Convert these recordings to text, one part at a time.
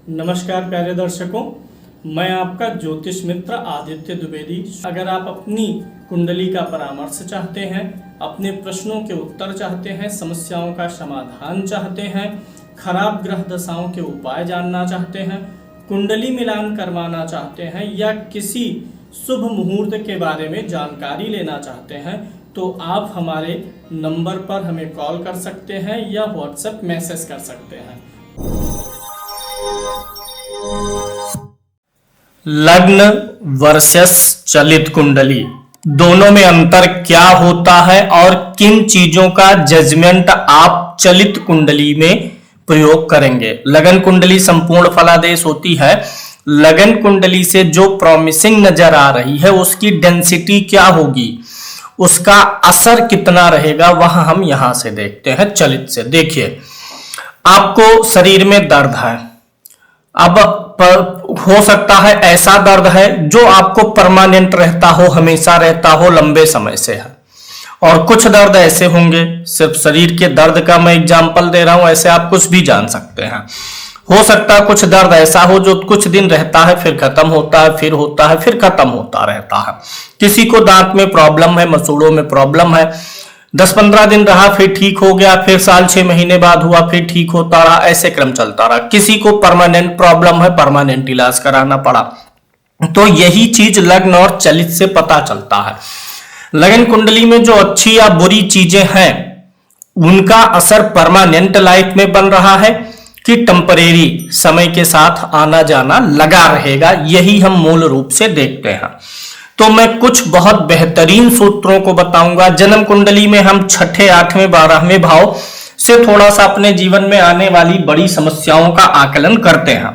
नमस्कार प्यारे दर्शकों, मैं आपका ज्योतिष मित्र आदित्य द्विवेदी। अगर आप अपनी कुंडली का परामर्श चाहते हैं, अपने प्रश्नों के उत्तर चाहते हैं, समस्याओं का समाधान चाहते हैं, खराब ग्रह दशाओं के उपाय जानना चाहते हैं, कुंडली मिलान करवाना चाहते हैं या किसी शुभ मुहूर्त के बारे में जानकारी लेना चाहते हैं, तो आप हमारे नंबर पर हमें कॉल कर सकते हैं या व्हाट्सएप मैसेज कर सकते हैं। लग्न वर्सेस चलित कुंडली, दोनों में अंतर क्या होता है और किन चीजों का जजमेंट आप चलित कुंडली में प्रयोग करेंगे। लगन कुंडली संपूर्ण फलादेश होती है। लगन कुंडली से जो प्रॉमिसिंग नजर आ रही है उसकी डेंसिटी क्या होगी, उसका असर कितना रहेगा, वह हम यहां से देखते हैं चलित से। देखिए, आपको शरीर में दर्द है। अब हो सकता है ऐसा दर्द है जो आपको परमानेंट रहता हो, हमेशा रहता हो, लंबे समय से है। और कुछ दर्द ऐसे होंगे, सिर्फ शरीर के दर्द का मैं एग्जांपल दे रहा हूं, ऐसे आप कुछ भी जान सकते हैं। हो सकता है कुछ दर्द ऐसा हो जो कुछ दिन रहता है, फिर खत्म होता है, फिर होता है, फिर खत्म होता रहता है। किसी को दांत में प्रॉब्लम है, मसूड़ों में प्रॉब्लम है, 10-15 दिन रहा, फिर ठीक हो गया, फिर साल 6 महीने बाद हुआ, फिर ठीक होता रहा, ऐसे क्रम चलता रहा। किसी को परमानेंट प्रॉब्लम है, परमानेंट इलाज कराना पड़ा। तो यही चीज लग्न और चलित से पता चलता है। लगन कुंडली में जो अच्छी या बुरी चीजें हैं उनका असर परमानेंट लाइफ में बन रहा है कि टेम्परेरी समय के साथ आना जाना लगा रहेगा, यही हम मूल रूप से देखते हैं। तो मैं कुछ बहुत बेहतरीन सूत्रों को बताऊंगा। जन्म कुंडली में हम 6ठे, 8वें, 12वें भाव से थोड़ा सा अपने जीवन में आने वाली बड़ी समस्याओं का आकलन करते हैं।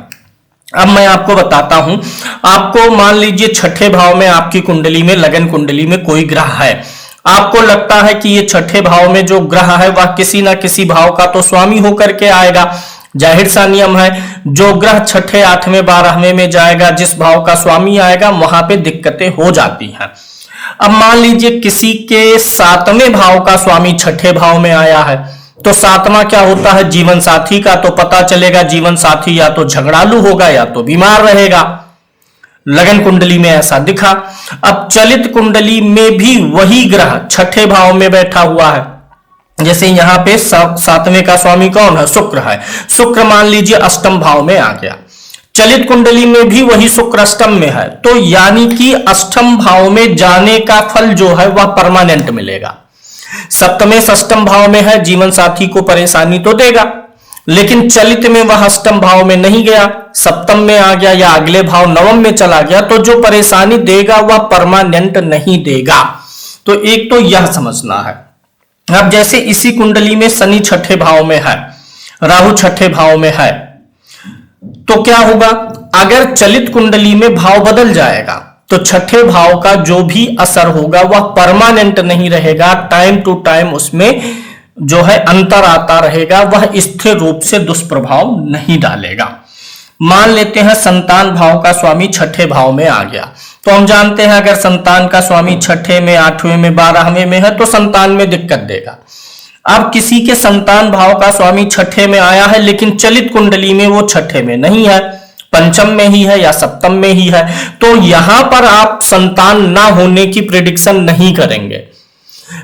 अब मैं आपको बताता हूं। आपको मान लीजिए 6ठे भाव में आपकी कुंडली में, लगन कुंडली में कोई ग्रह है। आपको लगता है कि ये 6ठे भाव में जो ग्रह है वह किसी ना किसी भाव का तो स्वामी होकर के आएगा। जाहिर सा नियम है, जो ग्रह 6ठे, 8वें, 12वें में जाएगा, जिस भाव का स्वामी आएगा वहां पे दिक्कतें हो जाती हैं। अब मान लीजिए किसी के 7वें भाव का स्वामी 6ठे भाव में आया है, तो 7वां क्या होता है, जीवन साथी का। तो पता चलेगा जीवन साथी या तो झगड़ालू होगा या तो बीमार रहेगा। लगन कुंडली में ऐसा दिखा। अब चलित कुंडली में भी वही ग्रह 6ठे भाव में बैठा हुआ है। जैसे यहां पे 7वें का स्वामी कौन है, शुक्र है। शुक्र मान लीजिए अष्टम भाव में आ गया। चलित कुंडली में भी वही शुक्र अष्टम में है, तो यानी कि अष्टम भाव में जाने का फल जो है वह परमानेंट मिलेगा। सप्तमें अष्टम भाव में है, जीवन साथी को परेशानी तो देगा, लेकिन चलित में वह अष्टम भाव में नहीं गया, सप्तम में आ गया या अगले भाव नवम में चला गया, तो जो परेशानी देगा वह परमानेंट नहीं देगा। तो एक तो यह समझना है। अब जैसे इसी कुंडली में शनि 6ठे भाव में है, राहु 6ठे भाव में है, तो क्या होगा, अगर चलित कुंडली में भाव बदल जाएगा तो 6ठे भाव का जो भी असर होगा वह परमानेंट नहीं रहेगा। टाइम टू टाइम उसमें जो है अंतर आता रहेगा, वह स्थिर रूप से दुष्प्रभाव नहीं डालेगा। मान लेते हैं संतान भाव का स्वामी 6ठे भाव में आ गया, तो हम जानते हैं अगर संतान का स्वामी 6ठे में, 8वें में, 12वें में है तो संतान में दिक्कत देगा। अब किसी के संतान भाव का स्वामी 6ठे में आया है, लेकिन चलित कुंडली में वो 6ठे में नहीं है, पंचम में ही है या सप्तम में ही है, तो यहां पर आप संतान ना होने की प्रेडिक्शन नहीं करेंगे।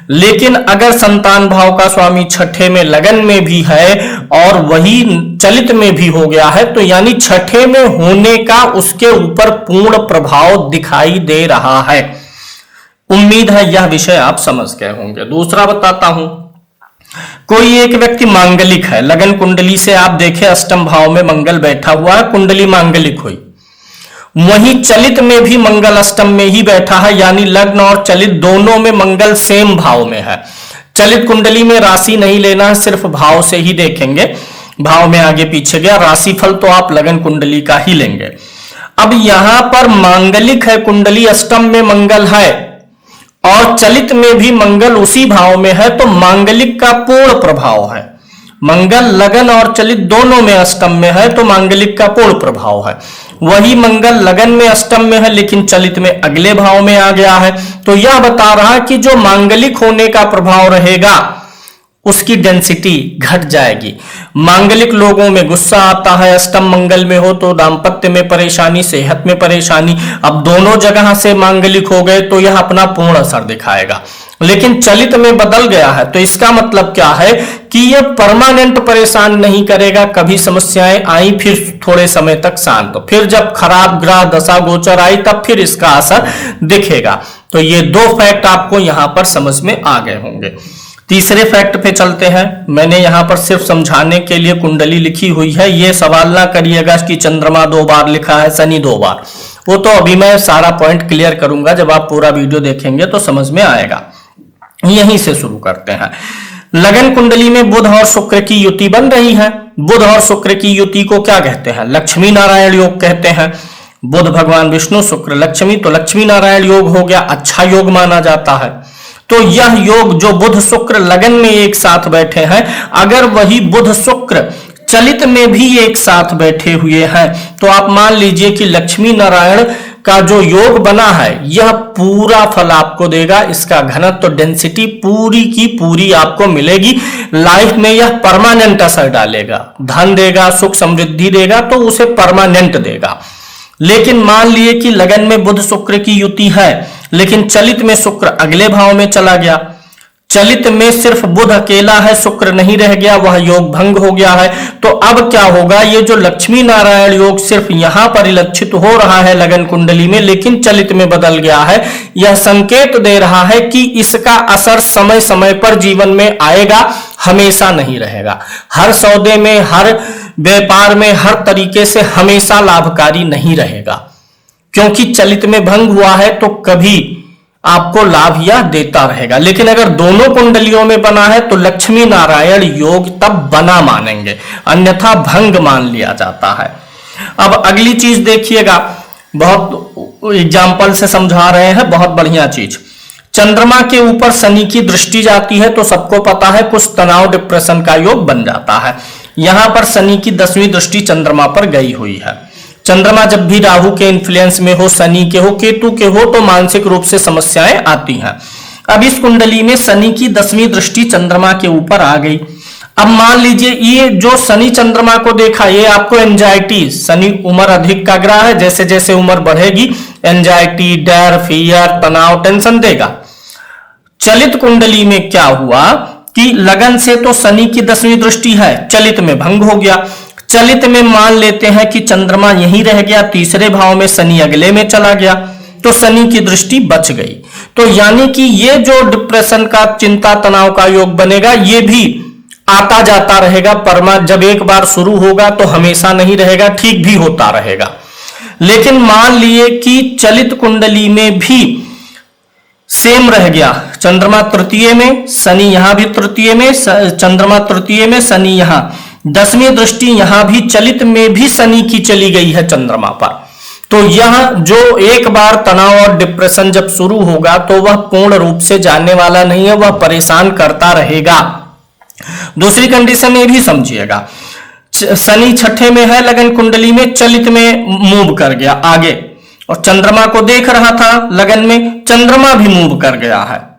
लेकिन अगर संतान भाव का स्वामी 6ठे में, लगन में भी है और वही चलित में भी हो गया है, तो यानी 6ठे में होने का उसके ऊपर पूर्ण प्रभाव दिखाई दे रहा है। उम्मीद है यह विषय आप समझ गए होंगे। दूसरा बताता हूं। कोई एक व्यक्ति मांगलिक है, लगन कुंडली से आप देखें अष्टम भाव में मंगल बैठा हुआ है, कुंडली मांगलिक हुई। वहीं चलित में भी मंगल अष्टम में ही बैठा है, यानी लग्न और चलित दोनों में मंगल सेम भाव में है। चलित कुंडली में राशि नहीं लेना है, सिर्फ भाव से ही देखेंगे। भाव में आगे पीछे गया, राशिफल तो आप लगन कुंडली का ही लेंगे। अब यहां पर मांगलिक है कुंडली, अष्टम में मंगल है और चलित में भी मंगल उसी भाव में है, तो मांगलिक का पूर्ण प्रभाव है। मंगल लगन और चलित दोनों में अष्टम में है, तो मांगलिक का पूर्ण प्रभाव है। वही मंगल लगन में अष्टम में है, लेकिन चलित में अगले भाव में आ गया है, तो यह बता रहा है कि जो मांगलिक होने का प्रभाव रहेगा उसकी डेंसिटी घट जाएगी। मांगलिक लोगों में गुस्सा आता है, अष्टम मंगल में हो तो दाम्पत्य में परेशानी, सेहत में परेशानी। अब दोनों जगह से मांगलिक हो गए तो यह अपना पूर्ण असर दिखाएगा। लेकिन चलित में बदल गया है तो इसका मतलब क्या है कि यह परमानेंट परेशान नहीं करेगा। कभी समस्याएं आई, फिर थोड़े समय तक शांत, फिर जब खराब ग्रह दशा गोचर आई तब फिर इसका असर दिखेगा। तो ये दो फैक्ट आपको यहां पर समझ में आ गए होंगे। तीसरे फैक्ट पे चलते हैं। मैंने यहां पर सिर्फ समझाने के लिए कुंडली लिखी हुई है, ये सवाल ना करिएगा कि चंद्रमा 2 बार लिखा है, शनि 2 बार। वो तो अभी मैं सारा पॉइंट क्लियर करूंगा, जब आप पूरा वीडियो देखेंगे तो समझ में आएगा। यहीं से शुरू करते हैं। लगन कुंडली में बुध और शुक्र की युति बन रही है। बुध और शुक्र की युति को क्या कहते हैं? लक्ष्मी नारायण योग कहते हैं। बुध भगवान विष्णु, शुक्र लक्ष्मी, तो लक्ष्मी नारायण योग हो गया, अच्छा योग माना जाता है। तो यह योग जो बुध शुक्र लगन में एक साथ बैठे हैं, अगर वही बुध शुक्र चलित में भी एक साथ बैठे हुए हैं तो आप मान लीजिए कि लक्ष्मी नारायण का जो योग बना है यह पूरा फल आपको देगा। इसका घनत्व, डेंसिटी पूरी की पूरी आपको मिलेगी। लाइफ में यह परमानेंट असर डालेगा, धन देगा, सुख समृद्धि देगा, तो उसे परमानेंट देगा। लेकिन मान लिए कि लगन में बुध शुक्र की युति है, लेकिन चलित में शुक्र अगले भाव में चला गया। चलित में सिर्फ बुध अकेला है, शुक्र नहीं रह गया, वह योग भंग हो गया है। तो अब क्या होगा? ये जो लक्ष्मी नारायण योग सिर्फ यहां परिलक्षित हो रहा है लगन कुंडली में, लेकिन चलित में बदल गया है, यह संकेत दे रहा है कि इसका असर समय समय पर जीवन में आएगा, हमेशा नहीं रहेगा। हर सौदे में, हर व्यापार में, हर तरीके से हमेशा लाभकारी नहीं रहेगा। क्योंकि चलित में भंग हुआ है तो कभी आपको लाभ यह देता रहेगा। लेकिन अगर दोनों कुंडलियों में बना है तो लक्ष्मी नारायण योग तब बना मानेंगे, अन्यथा भंग मान लिया जाता है। अब अगली चीज देखिएगा, बहुत एग्जाम्पल से समझा रहे हैं, बहुत बढ़िया चीज। चंद्रमा के ऊपर शनि की दृष्टि जाती है तो सबको पता है कुछ तनाव, डिप्रेशन का योग बन जाता है। यहां पर शनि की 10वीं दृष्टि चंद्रमा पर गई हुई है। चंद्रमा जब भी राहु के इन्फ्लुएंस में हो, शनि के हो, केतु के हो, तो मानसिक रूप से समस्याएं आती हैं। अब इस कुंडली में शनि की 10वीं दृष्टि चंद्रमा के ऊपर आ गई। अब मान लीजिए ये जो शनि चंद्रमा को देखा, ये आपको एंजाइटी, शनि उम्र अधिक का ग्रह है, जैसे जैसे उम्र बढ़ेगी एंजाइटी, डर, फियर, तनाव, टेंशन देगा। चलित कुंडली में क्या हुआ कि लगन से तो शनि की 10वीं दृष्टि है, चलित में भंग हो गया। चलित में मान लेते हैं कि चंद्रमा यहीं रह गया, तीसरे भाव में शनि अगले में चला गया, तो शनि की दृष्टि बच गई। तो यानी कि ये जो डिप्रेशन का, चिंता, तनाव का योग बनेगा, ये भी आता जाता रहेगा। जब एक बार शुरू होगा तो हमेशा नहीं रहेगा, ठीक भी होता रहेगा। लेकिन मान लिए कि चलित कुंडली में भी सेम रह गया, चंद्रमा तृतीय में, शनि यहां भी तृतीय में, चंद्रमा तृतीय में, शनि यहां, 10वीं दृष्टि यहां भी चलित में भी शनि की चली गई है चंद्रमा पर। तो यह जो एक बार तनाव और डिप्रेशन जब शुरू होगा तो वह पूर्ण रूप से जाने वाला नहीं है, वह परेशान करता रहेगा। दूसरी कंडीशन ये भी समझिएगा, शनि छठे में है लगन कुंडली में, चलित में मूव कर गया आगे, और चंद्रमा को देख रहा था लगन में, चंद्रमा भी मूव कर गया है।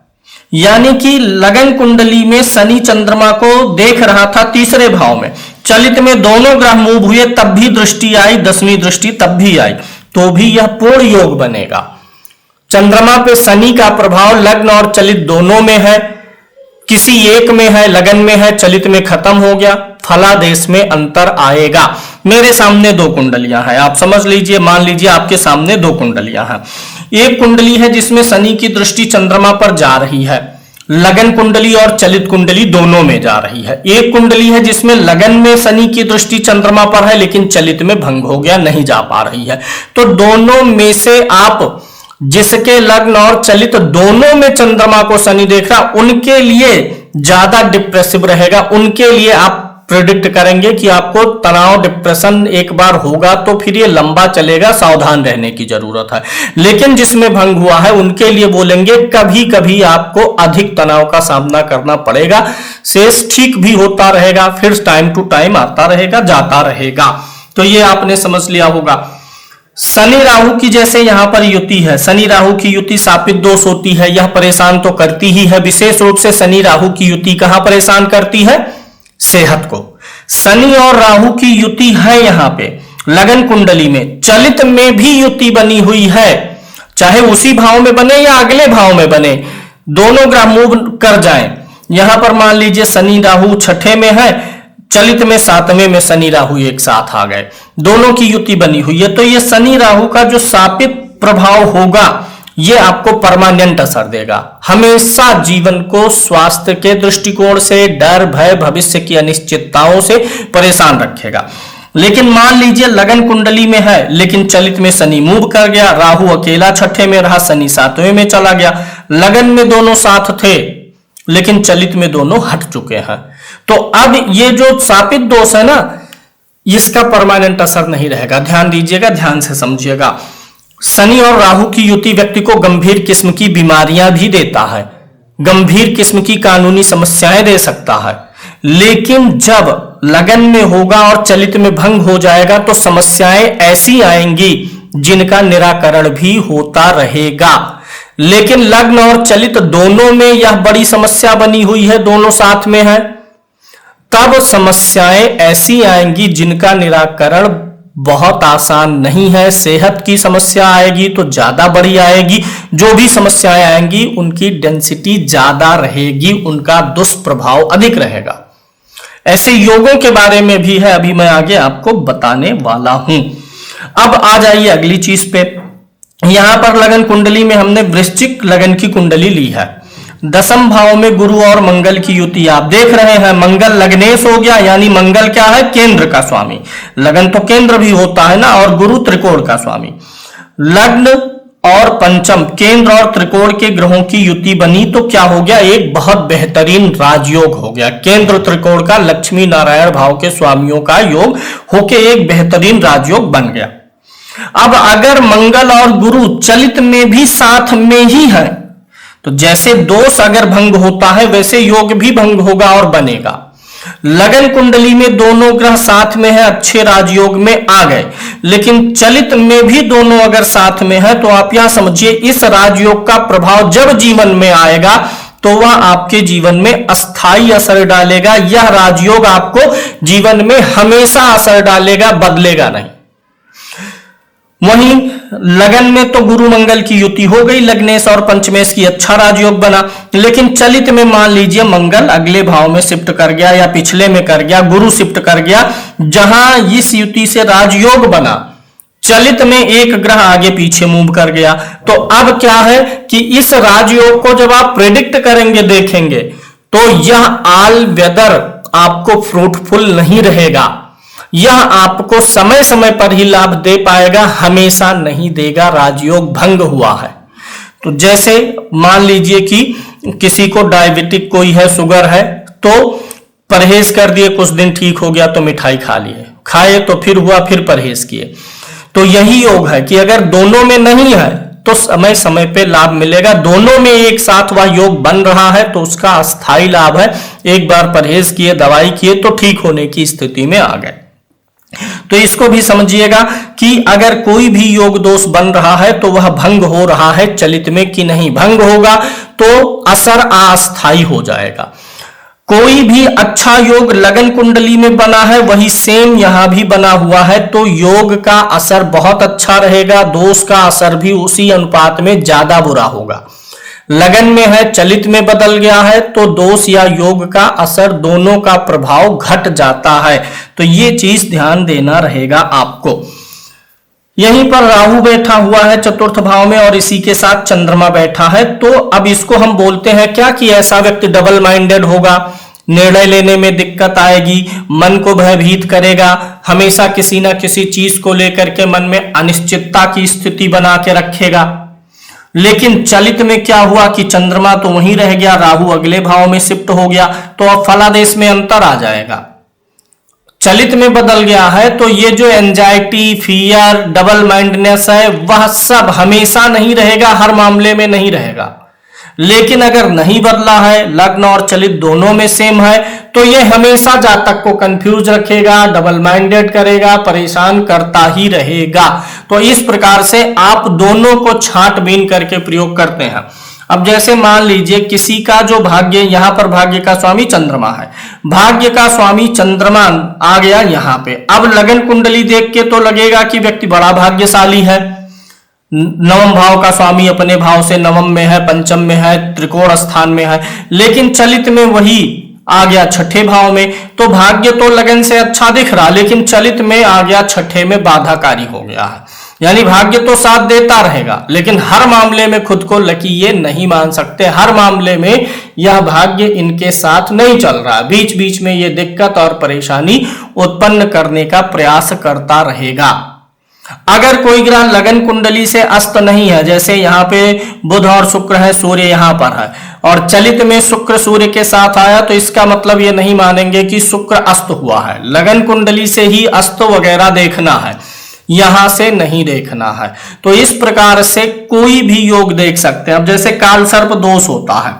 यानी कि लगन कुंडली में शनि चंद्रमा को देख रहा था तीसरे भाव में, चलित में दोनों ग्रह मूव हुए, तब भी दृष्टि आई, 10वीं दृष्टि तब भी आई, तो भी यह पूर्ण योग बनेगा। चंद्रमा पे शनि का प्रभाव लग्न और चलित दोनों में है, किसी एक में है, लगन में है, चलित में खत्म हो गया, फलादेश में अंतर आएगा। मेरे सामने दो कुंडलियां हैं, आप समझ लीजिए, मान लीजिए आपके सामने दो कुंडलियां हैं। एक कुंडली है जिसमें शनि की दृष्टि चंद्रमा पर जा रही है, लगन कुंडली और चलित कुंडली दोनों में जा रही है। एक कुंडली है जिसमें लगन में शनि की दृष्टि चंद्रमा पर है, लेकिन चलित में भंग हो गया, नहीं जा पा रही है। तो दोनों में से आप जिसके लग्न और चलित दोनों में चंद्रमा को शनि देख रहा, उनके लिए ज्यादा डिप्रेसिव रहेगा। उनके लिए आप प्रेडिक्ट करेंगे कि आपको तनाव, डिप्रेशन एक बार होगा तो फिर ये लंबा चलेगा, सावधान रहने की जरूरत है। लेकिन जिसमें भंग हुआ है उनके लिए बोलेंगे कभी कभी आपको अधिक तनाव का सामना करना पड़ेगा, शेष ठीक भी होता रहेगा, फिर टाइम टू टाइम आता रहेगा, जाता रहेगा। तो ये आपने समझ लिया होगा। शनि राहु की जैसे यहां पर युति है, शनि राहु की युति शापित दोष होती है, यह परेशान तो करती ही है। विशेष रूप से शनि राहु की युति कहां परेशान करती है? सेहत को। शनि और राहु की युति है यहां पे लगन कुंडली में, चलित में भी युति बनी हुई है, चाहे उसी भाव में बने या अगले भाव में बने, दोनों ग्रह मूव कर जाएं। यहां पर मान लीजिए शनि राहु छठे में है, चलित में सातवें में शनि राहु एक साथ आ गए, दोनों की युति बनी हुई है, तो ये शनि राहु का जो शापित प्रभाव होगा ये आपको परमानेंट असर देगा, हमेशा जीवन को स्वास्थ्य के दृष्टिकोण से, डर भय भविष्य की अनिश्चितताओं से परेशान रखेगा। लेकिन मान लीजिए लगन कुंडली में है लेकिन चलित में शनि मूव कर गया, राहु अकेला छठे में रहा, शनि सातवें में चला गया, लगन में दोनों साथ थे लेकिन चलित में दोनों हट चुके हैं, तो अब ये जो शापित दोष है ना, इसका परमानेंट असर नहीं रहेगा। ध्यान दीजिएगा, ध्यान से समझिएगा। शनि और राहु की युति व्यक्ति को गंभीर किस्म की बीमारियां भी देता है, गंभीर किस्म की कानूनी समस्याएं दे सकता है, लेकिन जब लगन में होगा और चलित में भंग हो जाएगा तो समस्याएं ऐसी आएंगी जिनका निराकरण भी होता रहेगा। लेकिन लग्न और चलित दोनों में यह बड़ी समस्या बनी हुई है, दोनों साथ में है, तब समस्याएं ऐसी आएंगी जिनका निराकरण बहुत आसान नहीं है। सेहत की समस्या आएगी तो ज्यादा बड़ी आएगी, जो भी समस्याएं आएंगी उनकी डेंसिटी ज्यादा रहेगी, उनका दुष्प्रभाव अधिक रहेगा। ऐसे योगों के बारे में भी है, अभी मैं आगे आपको बताने वाला हूं। अब आ जाइए अगली चीज पे। यहां पर लगन कुंडली में हमने वृश्चिक लगन की कुंडली ली है, दसम भाव में गुरु और मंगल की युति आप देख रहे हैं। मंगल लग्नेश हो गया, यानी मंगल क्या है? केंद्र का स्वामी। लगन तो केंद्र भी होता है ना, और गुरु त्रिकोण का स्वामी। लग्न और पंचम केंद्र और त्रिकोण के ग्रहों की युति बनी तो क्या हो गया? एक बहुत बेहतरीन राजयोग हो गया। केंद्र त्रिकोण का लक्ष्मी नारायण भाव के स्वामियों का योग होके एक बेहतरीन राजयोग बन गया। अब अगर मंगल और गुरु चलित में भी साथ में ही है तो जैसे दोष अगर भंग होता है वैसे योग भी भंग होगा और बनेगा। लगन कुंडली में दोनों ग्रह साथ में है, अच्छे राजयोग में आ गए, लेकिन चलित में भी दोनों अगर साथ में है तो आप यह समझिए इस राजयोग का प्रभाव जब जीवन में आएगा तो वह आपके जीवन में अस्थाई असर डालेगा। यह राजयोग आपको जीवन में हमेशा असर डालेगा, बदलेगा नहीं। वहीं लगन में तो गुरु मंगल की युति हो गई, लग्नेश और पंचमेश की अच्छा राजयोग बना, लेकिन चलित में मान लीजिए मंगल अगले भाव में शिफ्ट कर गया या पिछले में कर गया, गुरु शिफ्ट कर गया, जहां इस युति से राजयोग बना चलित में एक ग्रह आगे पीछे मूव कर गया। तो अब क्या है कि इस राजयोग को जब आप प्रेडिक्ट करेंगे, देखेंगे, तो यह ऑल वेदर आपको फ्रूटफुल नहीं रहेगा। यह आपको समय समय पर ही लाभ दे पाएगा, हमेशा नहीं देगा। राजयोग भंग हुआ है तो जैसे मान लीजिए कि किसी को डायबिटिक कोई है, शुगर है, तो परहेज कर दिए, कुछ दिन ठीक हो गया तो मिठाई खा लिए, खाए तो फिर हुआ, फिर परहेज किए। तो यही योग है कि अगर दोनों में नहीं है तो समय समय पे लाभ मिलेगा। दोनों में एक साथ वह योग बन रहा है तो उसका अस्थाई लाभ है। एक बार परहेज किए, दवाई किए तो ठीक होने की स्थिति में आ गए। तो इसको भी समझिएगा कि अगर कोई भी योग दोष बन रहा है तो वह भंग हो रहा है चलित में कि नहीं। भंग होगा तो असर अस्थाई हो जाएगा। कोई भी अच्छा योग लगन कुंडली में बना है वही सेम यहां भी बना हुआ है तो योग का असर बहुत अच्छा रहेगा, दोष का असर भी उसी अनुपात में ज्यादा बुरा होगा। लगन में है, चलित में बदल गया है तो दोष या योग का असर दोनों का प्रभाव घट जाता है। तो ये चीज ध्यान देना रहेगा आपको। यहीं पर राहु बैठा हुआ है चतुर्थ भाव में और इसी के साथ चंद्रमा बैठा है, तो अब इसको हम बोलते हैं क्या कि ऐसा व्यक्ति डबल माइंडेड होगा, निर्णय लेने में दिक्कत आएगी, मन को भयभीत करेगा, हमेशा किसी ना किसी चीज को लेकर के मन में अनिश्चितता की स्थिति बना के रखेगा। लेकिन चलित में क्या हुआ कि चंद्रमा तो वहीं रह गया, राहु अगले भाव में शिफ्ट हो गया, तो अब फलादेश में अंतर आ जाएगा। चलित में बदल गया है तो ये जो एंजाइटी, फियर, डबल माइंडनेस है वह सब हमेशा नहीं रहेगा, हर मामले में नहीं रहेगा। लेकिन अगर नहीं बदला है, लग्न और चलित दोनों में सेम है, तो ये हमेशा जातक को कंफ्यूज रखेगा, डबल माइंडेड करेगा, परेशान करता ही रहेगा। तो इस प्रकार से आप दोनों को छांटबीन करके प्रयोग करते हैं। अब जैसे मान लीजिए किसी का जो भाग्य, यहां पर भाग्य का स्वामी चंद्रमा है, भाग्य का स्वामी चंद्रमा आ गया यहां पे। अब लगन कुंडली देख के तो लगेगा कि व्यक्ति बड़ा भाग्यशाली है, नवम भाव का स्वामी अपने भाव से नवम में है, पंचम में है, त्रिकोण स्थान में है, लेकिन चलित में वही आ गया छठे भाव में, तो भाग्य तो लगन से अच्छा दिख रहा, लेकिन चलित में आ गया छठे में, बाधाकारी हो गया है। यानी भाग्य तो साथ देता रहेगा, लेकिन हर मामले में खुद को लकी ये नहीं मान सकते, हर मामले में यह भाग्य इनके साथ नहीं चल रहा, बीच बीच में ये दिक्कत और परेशानी उत्पन्न करने का प्रयास करता रहेगा। अगर कोई ग्रह लगन कुंडली से अस्त नहीं है, जैसे यहाँ पे बुध और शुक्र है, सूर्य यहाँ पर है, और चलित में शुक्र सूर्य के साथ आया, तो इसका मतलब ये नहीं मानेंगे कि शुक्र अस्त हुआ है। लगन कुंडली से ही अस्त वगैरह देखना है, यहां से नहीं देखना है। तो इस प्रकार से कोई भी योग देख सकते हैं। अब जैसे काल सर्प दोष होता है,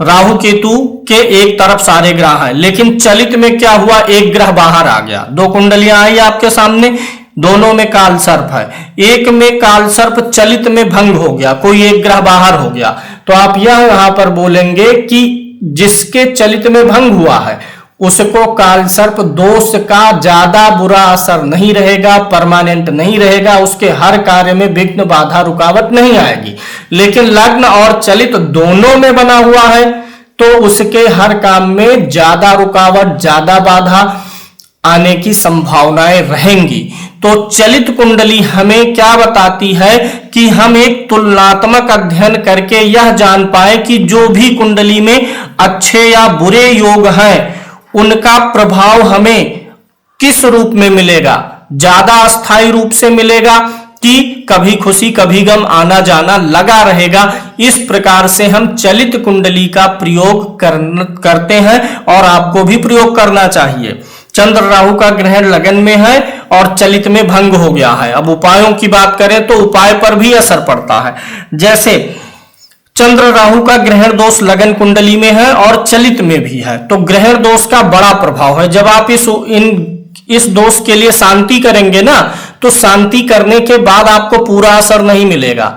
राहु केतु के एक तरफ सारे ग्रह हैं, लेकिन चलित में क्या हुआ, एक ग्रह बाहर आ गया, दो कुंडलियां आई आपके सामने, दोनों में काल सर्प है, एक में काल सर्प चलित में भंग हो गया, कोई एक ग्रह बाहर हो गया, तो आप यह यहां पर बोलेंगे कि जिसके चलित में भंग हुआ है उसको काल सर्प दोष का ज्यादा बुरा असर नहीं रहेगा, परमानेंट नहीं रहेगा, उसके हर कार्य में विघ्न बाधा रुकावट नहीं आएगी। लेकिन लग्न और चलित दोनों में बना हुआ है तो उसके हर काम में ज्यादा रुकावट, ज्यादा बाधा आने की संभावनाएं रहेंगी। तो चलित कुंडली हमें क्या बताती है कि हम एक तुलनात्मक अध्ययन करके यह जान पाए कि जो भी कुंडली में अच्छे या बुरे योग हैं उनका प्रभाव हमें किस रूप में मिलेगा, ज्यादा अस्थायी रूप से मिलेगा कि कभी खुशी कभी गम आना जाना लगा रहेगा। इस प्रकार से हम चलित कुंडली का प्रयोग करते हैं और आपको भी प्रयोग करना चाहिए। चंद्र राहु का ग्रहण लगन में है और चलित में भंग हो गया है। अब उपायों की बात करें तो उपाय पर भी असर पड़ता है। जैसे चंद्र राहु का ग्रहण दोष लगन कुंडली में है और चलित में भी है, तो ग्रहण दोष का बड़ा प्रभाव है। जब आप इस दोष के लिए शांति करेंगे ना, तो शांति करने के बाद आपको पूरा असर नहीं मिलेगा,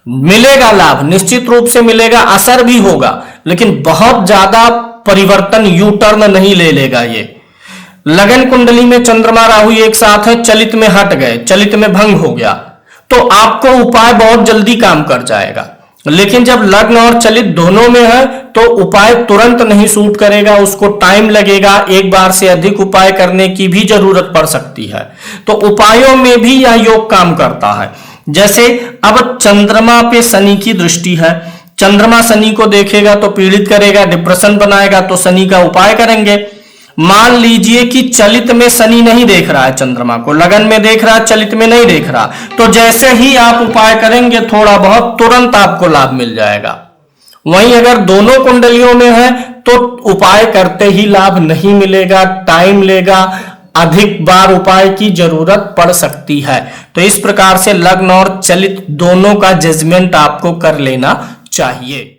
मिलेगा लाभ, निश्चित रूप से मिलेगा, असर भी होगा, लेकिन बहुत ज्यादा परिवर्तन यू टर्न नहीं ले लेगा। ये लगन कुंडली में चंद्रमा राहु एक साथ है, चलित में हट गए, चलित में भंग हो गया, तो आपको उपाय बहुत जल्दी काम कर जाएगा। लेकिन जब लग्न और चलित दोनों में है तो उपाय तुरंत नहीं सूट करेगा, उसको टाइम लगेगा, एक बार से अधिक उपाय करने की भी जरूरत पड़ सकती है। तो उपायों में भी यह योग काम करता है। जैसे अब चंद्रमा पे शनि की दृष्टि है, चंद्रमा शनि को देखेगा तो पीड़ित करेगा, डिप्रेशन बनाएगा, तो शनि का उपाय करेंगे। मान लीजिए कि चलित में शनि नहीं देख रहा है चंद्रमा को, लगन में देख रहा है, चलित में नहीं देख रहा, तो जैसे ही आप उपाय करेंगे थोड़ा बहुत तुरंत आपको लाभ मिल जाएगा। वहीं अगर दोनों कुंडलियों में है तो उपाय करते ही लाभ नहीं मिलेगा, टाइम लेगा, अधिक बार उपाय की जरूरत पड़ सकती है। तो इस प्रकार से लग्न और चलित दोनों का जजमेंट आपको कर लेना चाहिए।